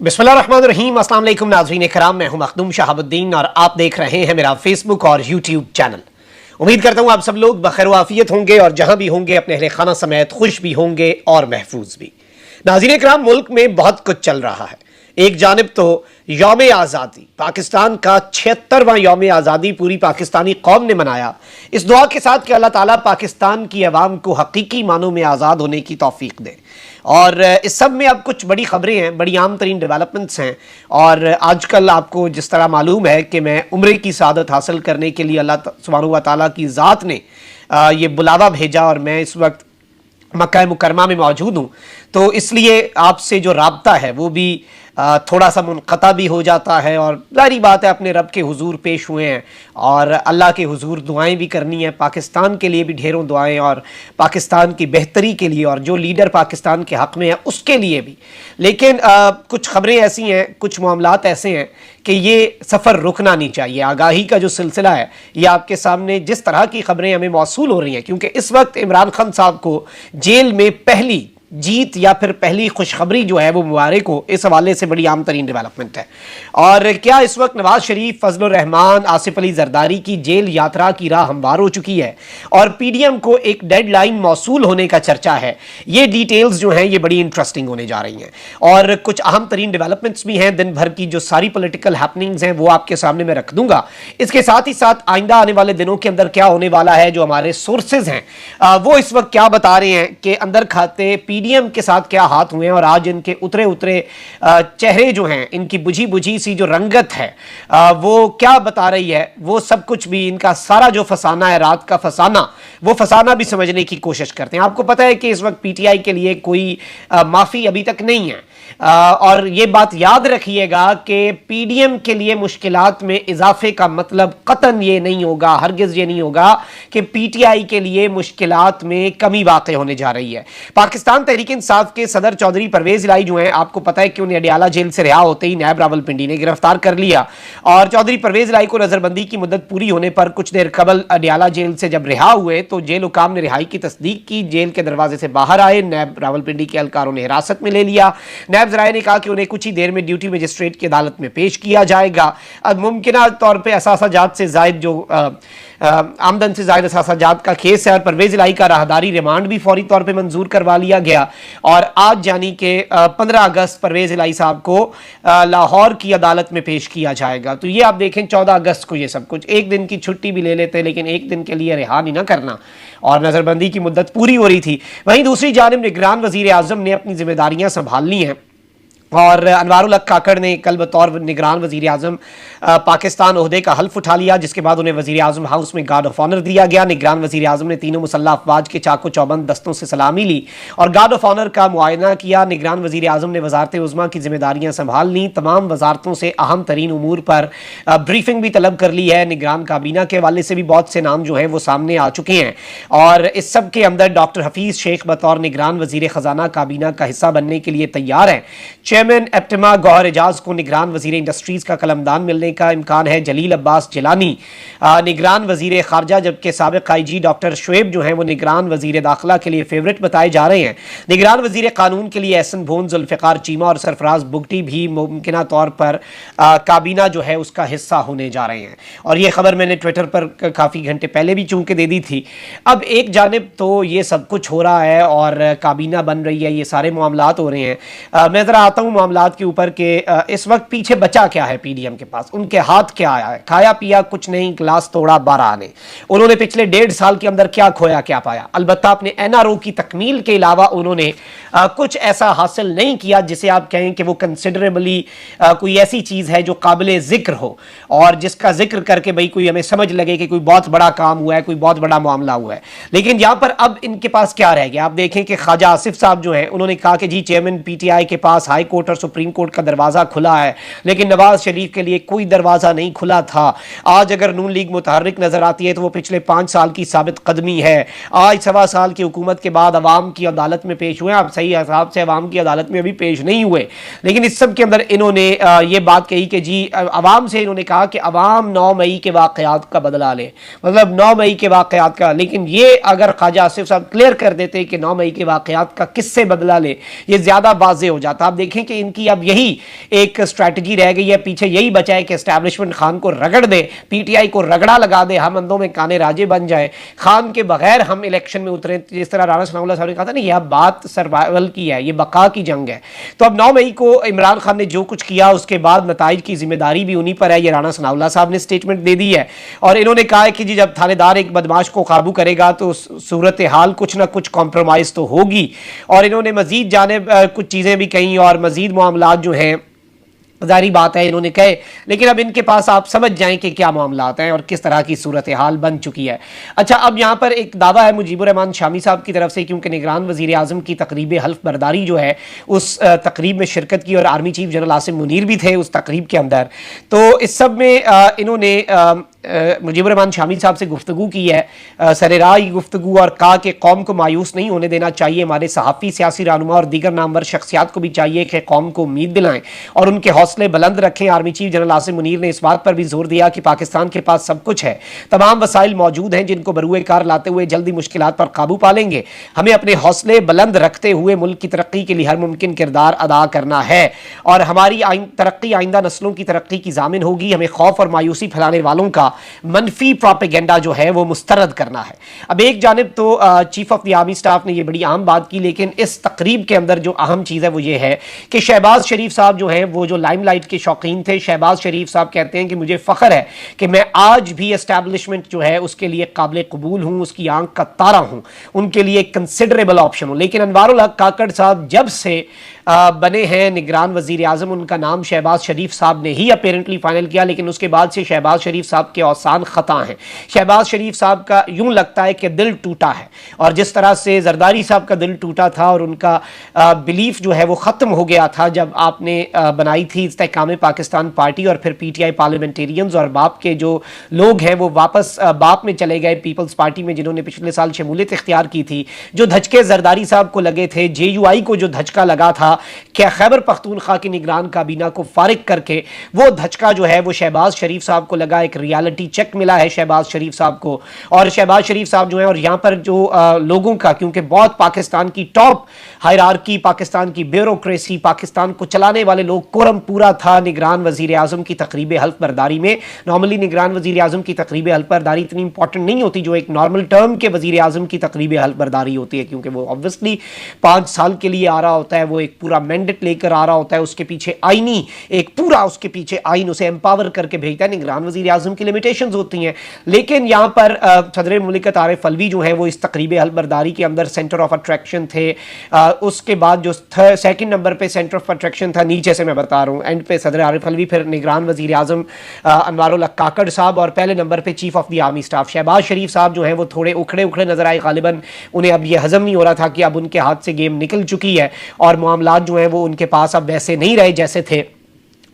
बिस्मिल्लाहिर्रहमानिर्रहीम। अस्सलाम वालेकुम नाज़रीन कराम, मैं हूं मखदूम शहाबुद्दीन और आप देख रहे हैं मेरा फेसबुक और यूट्यूब चैनल। उम्मीद करता हूं आप सब लोग बखैर वाफियत होंगे और जहां भी होंगे अपने अहले खाना समेत खुश भी होंगे और महफूज भी। नाज़रीन कराम, मुल्क में बहुत कुछ चल रहा है। एक जानिब तो यौम आज़ादी, पाकिस्तान का 76वां यौम आज़ादी पूरी पाकिस्तानी कौम ने मनाया, इस दुआ के साथ कि अल्लाह ताला पाकिस्तान की अवाम को हकीकी मानों में आज़ाद होने की तौफीक दे। और इस सब में अब कुछ बड़ी खबरें हैं, बड़ी आम तरीन डेवलपमेंट्स हैं। और आजकल आपको जिस तरह मालूम है कि मैं उम्रे की सादत हासिल करने के लिए अल्लाह सुब्हानहू व तआला की ज़ात ने ये बुलावा भेजा और मैं इस वक्त मक्का मुकरमा में मौजूद हूँ, तो इसलिए आपसे जो राब्ता है वो भी थोड़ा सा मुनक़ता भी हो जाता है। और जारी बात है, अपने रब के हुजूर पेश हुए हैं और अल्लाह के हुजूर दुआएं भी करनी है, पाकिस्तान के लिए भी ढेरों दुआएं और पाकिस्तान की बेहतरी के लिए और जो लीडर पाकिस्तान के हक़ में है उसके लिए भी। लेकिन कुछ खबरें ऐसी हैं, कुछ मामलात ऐसे हैं कि ये सफ़र रुकना नहीं चाहिए। आगाही का जो सिलसिला है ये आपके सामने जिस तरह की खबरें हमें मौसूल हो रही हैं, क्योंकि इस वक्त इमरान खान साहब को जेल में पहली जीत या फिर पहली खुशखबरी जो है वो मुबारक हो, इस हवाले से बड़ी आम तरीन डेवलपमेंट है। और क्या इस वक्त नवाज शरीफ, फजलुर रहमान, आसिफ अली जरदारी की जेल यात्रा की राह हमवार हो चुकी है और पीडीएम को एक डेडलाइन मौसूल होने का चर्चा है। ये डिटेल्स जो हैं ये बड़ी इंटरेस्टिंग होने जा रही हैं और कुछ अहम तरीन डेवलपमेंट्स भी हैं। दिन भर की जो सारी पॉलिटिकल हैपनिंग्स हैं वो आपके सामने मैं रख दूंगा। इसके साथ ही साथ आइंदा आने वाले दिनों के अंदर क्या होने वाला है, जो हमारे सोर्सेज हैं वो इस वक्त क्या बता रहे हैं कि अंदर खाते पीडीएम के साथ क्या हाथ हुए हैं और आज इनके उतरे उतरे चेहरे जो हैं, इनकी बुझी बुझी सी जो रंगत है वो क्या बता रही है, वो सब कुछ भी इनका सारा जो फसाना है, रात का फसाना, वो फसाना भी समझने की कोशिश करते हैं। आपको पता है कि इस वक्त पीटीआई के लिए कोई माफ़ी अभी तक नहीं है और ये बात याद रखिएगा कि पीडीएम के लिए मुश्किलात में इजाफे का मतलब कतन ये नहीं होगा, हरगिज़ ये नहीं होगा कि पीटीआई के लिए मुश्किलात में कमी वाक़ई होने जा रही है। पाकिस्तान तहरीक इंसाफ के सदर चौधरी परवेज इलाही जो हैं, आपको पता है कि उन्हें अडियाला जेल से रिहा होते ही नायब रावलपिंडी ने गिरफ्तार कर लिया और चौधरी परवेज इलाही को नजरबंदी की मुद्दत पूरी होने पर कुछ देर कबल अडियाला जेल से जब रिहा हुए तो जेल हुकाम ने रिहाई की तस्दीक की। जेल के दरवाजे से बाहर आए, नायब रावलपिंडी के एहलकारों ने हिरासत में ले लिया। नायब ज़राए ने कहा कि उन्हें कुछ ही देर में ड्यूटी मजिस्ट्रेट की अदालत में पेश किया जाएगा। अब मुमकिन तौर पर असासाजात से जायद जो आमदन से जायद असासाजात का केस है और परवेज इलाही का राहदारी रिमांड भी फौरी तौर पर मंजूर करवा लिया गया और आज यानी कि 15 अगस्त परवेज इलाही साहब को लाहौर की अदालत में पेश किया जाएगा। तो ये आप देखें 14 अगस्त को ये सब कुछ, एक दिन की छुट्टी भी ले लेते लेकिन एक दिन के लिए रिहा नहीं ना करना और नज़रबंदी की मुद्दत पूरी हो रही थी। वहीं दूसरी जानिब निगरान वज़ीर आज़म ने अपनी जिम्मेदारियां संभाल ली हैं और अनवारुल हक काकड़ ने कल बतौर निगरान वज़ीर आज़म पाकिस्तान ओहदे का हल्फ उठा लिया, जिसके बाद उन्हें वज़ीर आज़म हाउस में गार्ड ऑफ ऑनर दिया गया। निगरान वज़ीर आज़म ने तीनों मुसल्लह अफवाज के चाको चौबंद दस्तों से सलामी ली और गार्ड ऑफ ऑनर का मुआयना किया। निगरान वज़ीर आज़म ने वज़ारत उज़्मा की जिम्मेदारियाँ संभाल ली। तमाम वजारतों से अहम तरीन उमूर पर ब्रीफिंग भी तलब कर ली है। निगरान काबीना के हवाले से भी बहुत से नाम जो हैं वो सामने आ चुके हैं और इस सब के अंदर डॉक्टर हफीज़ शेख बतौर निगरान वज़ीर ख़जाना काबीना का हिस्सा बनने के लिए तैयार हैं। चेयरमैन एप्टिमा गौहर एजाज को निगरान वज़ीर इंडस्ट्रीज़ का कलमदान मिलने का इम्कान है। जलील अब्बास जिलानी निगरान वज़ीर खारजा, जबकि साबिक़ IG डॉक्टर शुएब जो हैं वो निगरान वज़ीर दाखिला के लिए फेवरेट बताए जा रहे हैं। निगरान वज़ीर कानून के लिए एहसन भोन, जुल्फ़िकार चीमा और सरफराज बुगटी भी मुमकिन तौर पर काबीना जो है उसका हिस्सा होने जा रहे हैं और ये खबर मैंने ट्विटर पर काफ़ी घंटे पहले भी चूँकि दे दी थी। अब एक जानिब तो ये सब कुछ हो रहा है और काबीना बन रही है, ये सारे मामलात हो रहे हैं। मैं ज़रा आता हूँ मामलात के ऊपर के इस वक्त पीछे बचा क्या है पीडीएम के पास, उनके हाथ क्या आया है। खाया पिया कुछ नहीं, गिलास तोड़ा 12 आने। उन्होंने पिछले 1.5 साल के अंदर क्या खोया क्या पाया। अलबत्ता अपने एनआरओ की तकमील के अलावा उन्होंने कुछ ऐसा हासिल नहीं किया जिसे आप कहें कि वो कंसिडरेबली कोई ऐसी चीज़ है जो काबिल ज़िक्र हो और जिसका जिक्र करके भाई कोई हमें समझ लगे कि कोई बहुत बड़ा काम हुआ है, कोई बहुत बड़ा मामला हुआ है। लेकिन यहाँ पर अब इनके पास क्या रह गया, आप देखें कि ख्वाजा आसिफ साहब जो हैं उन्होंने कहा कि जी चेयरमैन पीटीआई के पास हाई कोर्ट और सुप्रीम कोर्ट का दरवाज़ा खुला है, लेकिन नवाज शरीफ के लिए कोई दरवाज़ा नहीं खुला था। आज अगर नून लीग मुतहर्रिक नजर आती है तो वो पिछले 5 साल की साबित कदमी है। आज 1.25 साल की हुकूमत के बाद अवाम की अदालत में पेश हुए। आप सही सही हिसाब से अवाम की अदालत में अभी पेश नहीं हुए। लेकिन इस सब के अंदर इन्होंने ये बात कही कि जी अवाम से इन्होंने कहा कि अवाम 9 मई के वाक़यात का बदला ले, मतलब 9 मई के वाक़यात का। लेकिन ये अगर ख्वाजा आसिफ साहब क्लियर कर देते कि 9 मई के वाक़यात का किससे बदला ले, ये ज़्यादा वाज़ेह हो जाता। आप देखें कि इनकी अब यही एक स्ट्रैटेजी रह गई है, पीछे यही बचा है कि एस्टैब्लिशमेंट खान को रगड़ दे, पीटीआई को रगड़ा लगा दे, हम अंधों में काने राजे बन जाए, खान के बगैर हम इलेक्शन में उतरे। जिस तरह राणा सनाउल्लाह साहब ने कहा था ना, यह बात सर्वाइवल की है, ये बका की जंग है। तो अब 9 मई को इमरान खान ने जो कुछ किया उसके बाद नताइज की जिम्मेदारी भी उन्हीं पर है। ये राणा सनाउल्लाह साहब ने स्टेटमेंट दे दी है और इन्होंने कहा है कि जी जब थानेदार एक बदमाश को काबू करेगा तो सूरत हाल कुछ ना कुछ कॉम्प्रोमाइज तो होगी। और इन्होंने मजीद जाने कुछ चीज़ें भी कहीं और मजीद मामलात जो हैं जारी बात है इन्होंने कहे, लेकिन अब इनके पास आप समझ जाएं कि क्या मामलात हैं और किस तरह की सूरत हाल बन चुकी है। अच्छा, अब यहाँ पर एक दावा है मुजीबुर रहमान शामी साहब की तरफ से, क्योंकि निगरान वज़ीर आज़म की तकरीब हल्फ बरदारी जो है उस तकरीब में शिरकत की और army chief general Asim Munir भी थे उस तकरीब के अंदर। तो इस सब में इन्होंने मुजीबुर रहमान शामी साहब से गुफ्तगू की है, सरेराह गुफ्तगू, और कहा कि कौम को मायूस नहीं होने देना चाहिए। हमारे सहाफ़ी, सियासी रहनुमा और दीगर नामवर शख्सियात को भी चाहिए कि कौम को उम्मीद दिलाएं और उनके हौसले बुलंद रखें। Army chief general Asim Munir ने इस बात पर भी जोर दिया कि पाकिस्तान के पास सब कुछ है, तमाम वसाइल मौजूद हैं जिनको बरूए कार लाते हुए जल्दी मुश्किलात पर काबू पा लेंगे। हमें अपने हौसले बुलंद रखते हुए मुल्क की तरक्की के लिए हर मुमकिन किरदार अदा करना है और हमारी तरक्की आइंदा नस्लों की तरक्की की जामिन होगी। हमें खौफ और मायूसी फैलाने वालों का मनफी प्रोपेगेंडा जो है वो मुस्तरद करना है। अब एक जानिब तो chief of the army staff ने ये बड़ी अहम बात की, लेकिन इस तकरीब के अंदर जो अहम चीज़ है वो ये है कि शहबाज शरीफ साहब जो हैं वो जो लाइमलाइट के शौकीन थे, शहबाज शरीफ साहब कहते हैं कि मुझे फ़ख्र है कि मैं आज भी एस्टैब्लिशमेंट जो है उसके लिए काबिल कबूल हूँ, उसकी आंख का तारा हूँ, उनके लिए कंसिडरेबल ऑप्शन हूँ। लेकिन अनवारुल हक काकड़ साहब जब से बने हैं निगरान वज़ीर आज़म, उनका नाम शहबाज शरीफ साहब ने ही अपेरेंटली फाइनल किया, लेकिन उसके बाद से शहबाज शरीफ साहब के औसान ख़ता हैं। शहबाज शरीफ साहब का यूं लगता है कि दिल टूटा है, और जिस तरह से जरदारी साहब का दिल टूटा था और उनका बिलीफ जो है वो ख़त्म हो गया था जब आपने बनाई थी इस्तेहकाम पाकिस्तान पार्टी और फिर पीटीआई पार्लियामेंटेरियंस और बाप के जो लोग हैं वो वापस बाप में चले गए पीपल्स पार्टी में, जिन्होंने पिछले साल शमूलियत इख्तियार की थी। जो धचके जरदारी साहब को लगे थे, JUI को जो धचका लगा था क्या खैबर पख्तूनख्वा की निगरान काबीना को फारिग करके, वो धचका जो है वो शहबाज शरीफ साहब को लगा। एक रियलिटी चेक मिला है शहबाज शरीफ साहब को, और शहबाज शरीफ साहब जो है, और यहाँ पर जो लोगों का, क्योंकि बहुत पाकिस्तान की टॉप हायरार्की, पाकिस्तान की ब्यूरोक्रेसी, पाकिस्तान को चलाने वाले लोग, कोरम पूरा था निगरान वजीर आजम की तकरीब हल्फ बरदारी में। नॉर्मली निगरान वजीर आजम की तकरीब हल्फ बरदारी इतनी इंपॉर्टेंट नहीं होती जो एक नॉर्मल टर्म के वजीर आजम की तकरीब हल्फ बरदारी होती है, क्योंकि वो ऑब्वियसली 5 साल के लिए आ रहा होता है, वो एक पूरा मैंडेट लेकर आ रहा होता है, उसके पीछे आईनी एक पूरा उसके पीछे आइन उसे एम्पावर करके भेजता है। निगरान वजीर आजम की लिमिटेशंस होती हैं, लेकिन यहाँ पर सदर मुमलिकत आरिफ अलवी जो है वो इस तकरीब हल्फ बरदारी के अंदर सेंटर ऑफ अट्रैक्शन थे। उसके बाद जो सेकंड नंबर पे सेंटर ऑफ अट्रैक्शन था, नीचे से मैं बता रहा हूँ, एंड पे सदर आरिफ अलवी, फिर निगरान वजीर आजम अनवारुल हक काकड़ साहब, और पहले नंबर पे chief of the army staff Shehbaz Sharif साहब जो हैं वो थोड़े उखड़े उखड़े नजर आए। गालिबन उन्हें अब ये हजम नहीं हो रहा था कि अब उनके हाथ से गेम निकल चुकी है और मामलात जो हैं वो उनके पास अब वैसे नहीं रहे जैसे थे,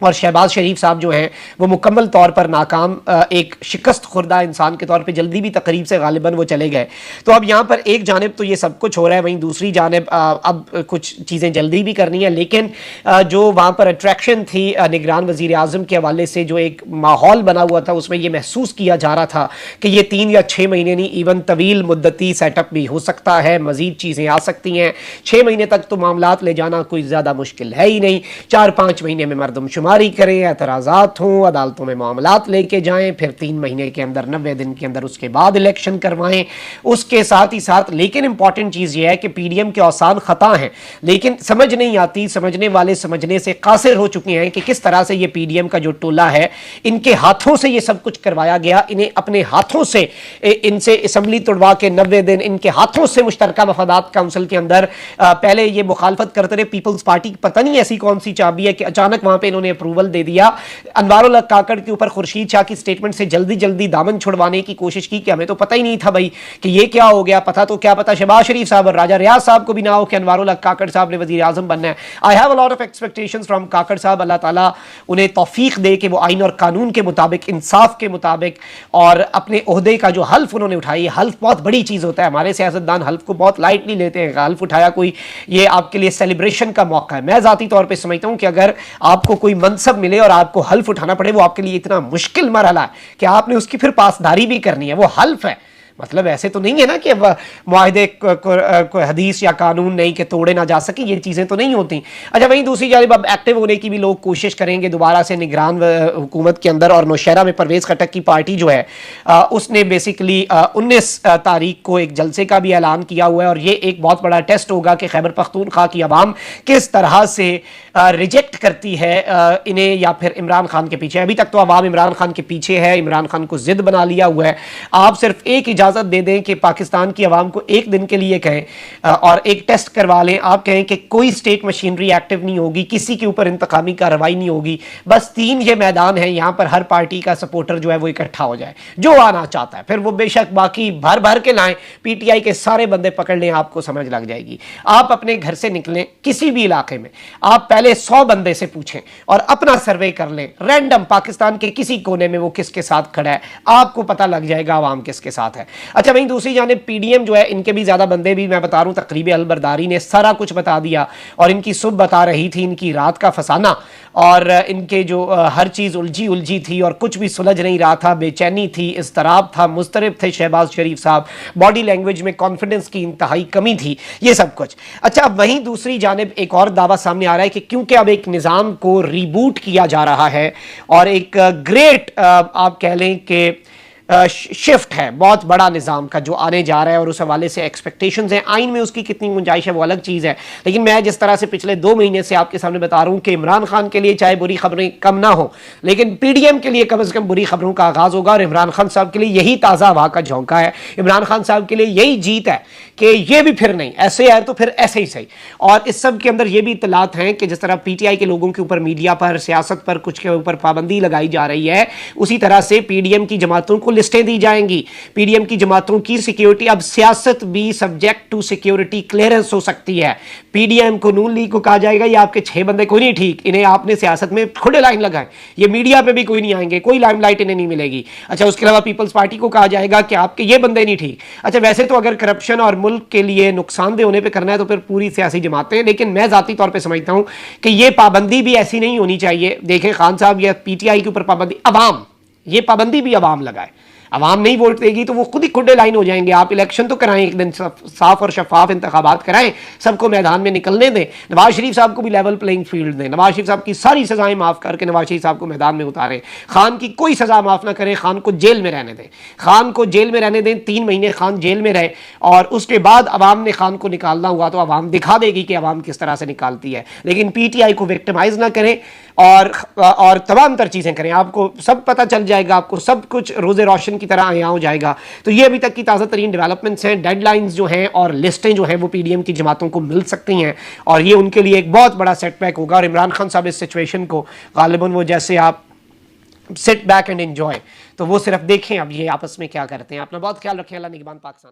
और शहबाज शरीफ साहब जो हैं वो मुकम्मल तौर पर नाकाम, एक शिकस्त खुर्दा इंसान के तौर पे जल्दी भी तकरीब से गालिबन वो चले गए। तो अब यहाँ पर एक जानिब तो ये सब कुछ हो रहा है, वहीं दूसरी जानिब अब कुछ चीज़ें जल्दी भी करनी है, लेकिन जो वहाँ पर अट्रैक्शन थी निगरान वज़ीर आज़म के हवाले से जो एक माहौल बना हुआ था उसमें ये महसूस किया जा रहा था कि ये 3 या 6 महीने नहीं, इवन तवील मुद्दती सेटअप भी हो सकता है, मज़ीद चीज़ें आ सकती हैं। 6 महीने तक तो मामलात ले जाना कोई ज़्यादा मुश्किल है ही नहीं, 4-5 महीने में मरदमशुमारी करें, एतराज़ात हों, अदालतों में मामलात लेके जाएं, फिर 3 महीने के अंदर 90 दिन के अंदर उसके बाद इलेक्शन करवाएं। उसके साथ ही साथ लेकिन इंपॉर्टेंट चीज़ ये है कि PDM के औसान ख़ता हैं, लेकिन समझ नहीं आती, समझने वाले समझने से कासिर हो चुके हैं कि किस तरह से ये PDM का जो टोला है, इनके हाथों से ये सब कुछ करवाया गया। इन्हें अपने हाथों से इनसे असम्बली तोड़वा के 90 दिन इनके हाथों से मुश्तरका मफादात काउंसिल के अंदर पहले ये मुखालफत करते रहे पीपल्स पार्टी, पता नहीं ऐसी कौन सी चाबी है कि अचानक वहाँ पर इन्होंने अप्रूवल दे दिया। अनवारुल हक काकड़ के ऊपर खुर्शीद शाह की स्टेटमेंट से जल्दी जल्दी दामन छुड़वाने की कोशिश की कि हमें तो पता ही नहीं था भाई कि ये क्या हो गया, पता तो क्या पता शहबाज शरीफ साहब और राजा रियाज साहब को भी ना हो कि अनवारुल हक काकड़ साहब ने वजीर आजम बनना है। I have a lot of expectations from Kakar साहब, अल्लाह ताला उन्हें तौफीक दे कि वो आइन और कानून के मुताबिक, इंसाफ के मुताबिक और अपने ओहदे का जो हल्फ उन्होंने उठाई, हल्फ बहुत बड़ी चीज़ होता है, हमारे सियासतदान हल्फ को बहुत लाइटली लेते हैं। हल्फ उठाया कोई, ये आपके लिए सेलिब्रेशन का मौका है। मैं ज़ाती तौर पे समझता हूं कि अगर आपको कोई मनसब मिले और आपको हल्फ उठाना पड़े, वो आपके लिए इतना मुश्किल मरहला है कि आपने उसकी फिर पासदारी भी करनी है। वो हल्फ है, मतलब ऐसे तो नहीं है ना कि मुआहदे को हदीस या कानून नहीं कि तोड़े ना जा सके, ये चीज़ें तो नहीं होती। अच्छा, वहीं दूसरी जानिब अब एक्टिव होने की भी लोग कोशिश करेंगे दोबारा से निगरान हुकूमत के अंदर, और नौशहरा में परवेज़ खटक की पार्टी जो है उसने बेसिकली 19 तारीख को एक जलसे का भी ऐलान किया हुआ है, और ये एक बहुत बड़ा टेस्ट होगा कि खैबर पख्तूनख्वा की आवाम किस तरह से रिजेक्ट करती है इन्हें या फिर इमरान खान के पीछे। अभी तक तो आवाम इमरान खान के पीछे है, इमरान खान को जिद बना लिया हुआ है। आप सिर्फ एक इजाज़त दे दें कि पाकिस्तान की आवाम को एक दिन के लिए कहें और एक टेस्ट करवा लें, आप कहें कि कोई स्टेट मशीनरी एक्टिव नहीं होगी, किसी के ऊपर इंतकामी कार्रवाई नहीं होगी, बस 3 ये मैदान है, यहां पर हर पार्टी का सपोर्टर जो है वो इकट्ठा हो जाए, जो आना चाहता है फिर वो बेशक बाकी भर भर के लाएं, पीटीआई के सारे बंदे पकड़ लें, आपको समझ लग जाएगी। आप अपने घर से निकलें किसी भी इलाके में, आप पहले 100 बंदे से पूछें और अपना सर्वे कर लें, रैंडम पाकिस्तान के किसी कोने में वो किसके साथ खड़ा है, आपको पता लग जाएगा आवाम किसके साथ है। अच्छा, वहीं दूसरी जानिब पीडीएम जो है, इनके भी ज्यादा बंदे भी मैं बता रहा हूं, तकरीबी अलबरदारी ने सारा कुछ बता दिया, और इनकी सुबह बता रही थी इनकी रात का फसाना, और इनके जो हर चीज उलझी थी और कुछ भी सुलझ नहीं रहा था, बेचैनी थी, इस्तराब था, मुस्तरब थे शहबाज शरीफ साहब, बॉडी लैंग्वेज में कॉन्फिडेंस की इंतहाई कमी थी, ये सब कुछ। अच्छा, वहीं दूसरी जानिब एक और दावा सामने आ रहा है कि क्योंकि अब एक निज़ाम को रीबूट किया जा रहा है और एक ग्रेट आप कह लें कि शिफ्ट है, बहुत बड़ा निज़ाम का जो आने जा रहा है, और उस हवाले से एक्सपेक्टेशंस हैं। आइन में उसकी कितनी गुंजाइश है वो अलग चीज़ है, लेकिन मैं जिस तरह से पिछले 2 महीने से आपके सामने बता रहा हूं कि इमरान खान के लिए चाहे बुरी खबरें कम ना हो, लेकिन पीडीएम के लिए कम से कम बुरी खबरों का आगाज़ होगा, और इमरान खान साहब के लिए यही ताज़ा हवा का झोंका है, इमरान खान साहब के लिए यही जीत है कि ये भी फिर नहीं, ऐसे है तो फिर ऐसे ही सही। और इस सब के अंदर ये भी इत्तलात हैं कि जिस तरह पीटीआई के लोगों के ऊपर, मीडिया पर, सियासत पर कुछ के ऊपर पाबंदी लगाई जा रही है, उसी तरह से पीडीएम की जमातों को लिस्टें दी जाएंगी। पीडीएम की जमातों की सिक्योरिटी, अब सियासत भी सब्जेक्ट टू सिक्योरिटी क्लियरेंस हो सकती है। पीडीएम को, नून लीग को कहा जाएगा ये आपके 6 बंदे कोई नहीं ठीक, इन्हें आपने सियासत में खुले लाइन लगाए, ये मीडिया पे भी कोई नहीं आएंगे, कोई लाइमलाइट इन्हें नहीं मिलेगी। अच्छा, उसके अलावा पीपल्स पार्टी को कहा जाएगा कि आपके ये बंदे नहीं ठीक। अच्छा, वैसे तो अगर करप्शन और मुल्क के लिए नुकसानदेह होने पे करना है तो फिर पूरी सियासी जमातें, लेकिन मैं जाती तौर पे समझता हूं कि ये पाबंदी भी ऐसी नहीं होनी चाहिए। देखें खान साहब या पीटीआई के ऊपर पाबंदी, अवाम, ये पाबंदी भी अवाम लगाए, अवाम नहीं वोट देगी तो वो खुद ही खुडे लाइन हो जाएंगे। आप इलेक्शन तो कराएं, एक दिन साफ और शफाफ इंतखाबात कराएं, सबको मैदान में निकलने दें, नवाज शरीफ साहब को भी लेवल प्लेइंग फील्ड दें, नवाज शरीफ साहब की सारी सजाएं माफ करके नवाज शरीफ साहब को मैदान में उतारें, खान की कोई सजा माफ ना करें, खान को जेल में रहने दें, खान को जेल में रहने दें, 3 महीने खान जेल में रहे, और उसके बाद अवाम ने खान को निकालना हुआ तो अवाम दिखा देगी कि अवाम किस तरह से निकालती है। लेकिन पीटीआई को विक्टिमाइज ना करें और तमाम तर चीज़ें करें, आपको सब पता चल जाएगा, आपको सब कुछ रोज़े रोशन की तरह यहाँ हो जाएगा। तो ये अभी तक की ताज़ा तरीन डेवलपमेंट्स हैं, डेडलाइंस जो हैं और लिस्टें जो हैं वो पीडीएम की जमातों को मिल सकती हैं, और ये उनके लिए एक बहुत बड़ा सेटबैक होगा। और इमरान खान साहब इस सिचुएशन को गालिबन वो जैसे आप सिट बैक एंड एंजॉय, तो वो सिर्फ देखें अब ये आपस में क्या करते हैं। अपना बहुत ख्याल रखें। अल्लाह निगहबान पाकिस्तान।